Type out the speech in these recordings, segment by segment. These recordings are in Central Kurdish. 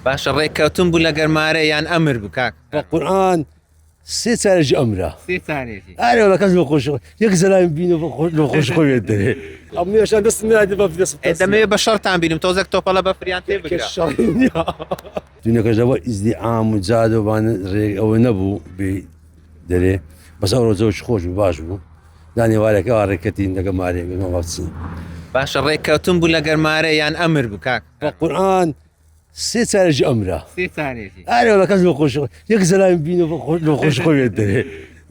باشە ڕێککەوتن بوو لە گەرمارە یان ئەمر بوو کاک بەقورآن سێ چارەژی ئەمرە سێ چارێکی ئارێ کەس بە خۆش یەک زەلایم بینە بە خۆش خۆیێت دەرێ ئەمێشان دەست نادە بە دەمەوێت بە شەڕتان بینم تۆزێک تۆپەڵە بە فریان تێ بگرە دونیەکەشەوە ئیزدیعام و جادۆبانە ڕێک ئەوە نەبوو بێ دەرێ بەس ئەوڕۆ زۆر خۆش بوو باش بوو دانێوارێکە ڕێکەتی دەگە مارێکچی باشە ڕێککەوتن بوو لە گەرمارە یان ئەمر بوو کاک بەقورآن سێ چارەژی ئەمرە سێ چارێکی ئارێ کەس بە خۆش یەک زەلایم بینە بە خۆش خۆیێت دەرێ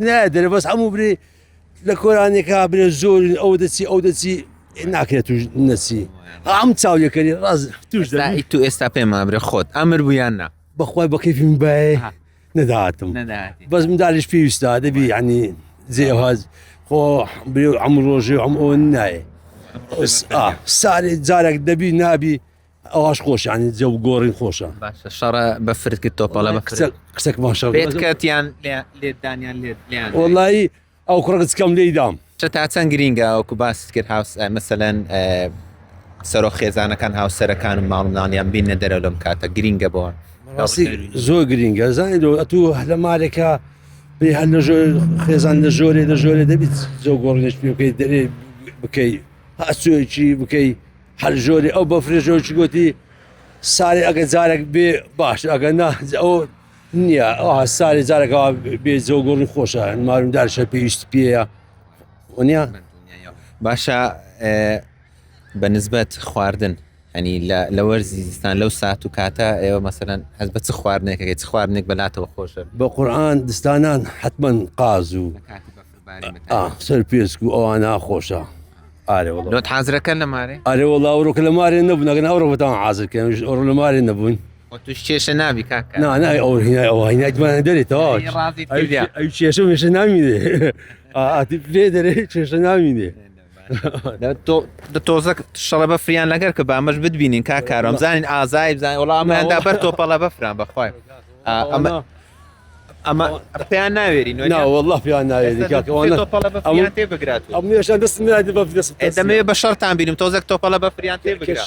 نادەرێ بەس هەموو برێ لە کۆرانێکا برێ زۆر ئەو دەچی ئەو دەچی ناکرێت توش نەچی ئەم چاویەکەنی ڕاز توش دەی تو ئێستا پێما برێ خۆت ئەمر بوو یان نا بەخوای بە کەیفی من باێ نەداهاتم بەس من داریش پێویستە دەبی عنی جێهاز خۆ برێ ئەم ڕۆژێ ئەم ئەوە نایە سارێ جارێک دەبی نابی ئەوش خۆشانی جە و گۆڕین خۆشە باشە شەڕە بە فرد کرد تۆپەڵە بە قسەک باشە بێتکەتیان لێدانیان لێیان وەڵایی ئەو کوڕگچکەم لێی دام تا چەند گرینگە ئەوکو باست کرد هاوس مەسەلەن سەرۆ خێزانەکان هاوسەرەکان و ماڵمانیان بینە دەرەوە لەم کاتە گرینگە بۆ زۆر گرینگە زانانی ئەتوو لە مارێکە بێ هەر لە ژۆر خێزان لە ژۆرێ دەبیت جە گۆڕنیش پێ بکەیت دەرێ بکەی هەچۆیکی بکەی هەر ژۆری ئەو بە فرێژۆکی گوتی سارێ ئەگە جارێک بێ باش ئەگە ئەو نییە ئەو سارێ جارێکەوە بێ جە گۆڕی خۆشە مارم دارشە پێویست پێەیە وەنیە باشە بەنسبەت خواردن هەنی لە وەرزی زستان لەو سات و کاتە ئێوە مەسەلەن هەز بە چ خواردنێکەکەی چ خواردنێک بەلاتەوە خۆشە بە قورئان دستانان حتمما قاز و سەر پێسک و ئەوانە خۆشە لۆت حازرەکە لە مارێ ئارێ وەڵا ئەوڕۆکە لە مارێ نەبوون ئەگەن ئەوڕۆ بەتان حازرکەن ئەوڕۆ لە مارێ نەبوون توش کێشە نابی کاکە نای ئەو هینای ئەوە هینایتمان دەرێتەوە ئەو کێشە مێشە نامینێ پێ دەرێ کێشە نامینێ تۆزە شەڵە بە فریان لەگەر کە بامەش بتبینین کاکارۆم زانین ئازای بزانین وەڵام ئەمەدا بەر تۆپەڵە بەفران بەخوای ئەمە پێیان ناوێری وەڵڵا پێیان ناوێری تێ بگرات ئەمێشان دەست نادە بە دەمەوێت بە شەڕتان بینم تۆزێک تۆپەڵە بە فریان تێ بگرە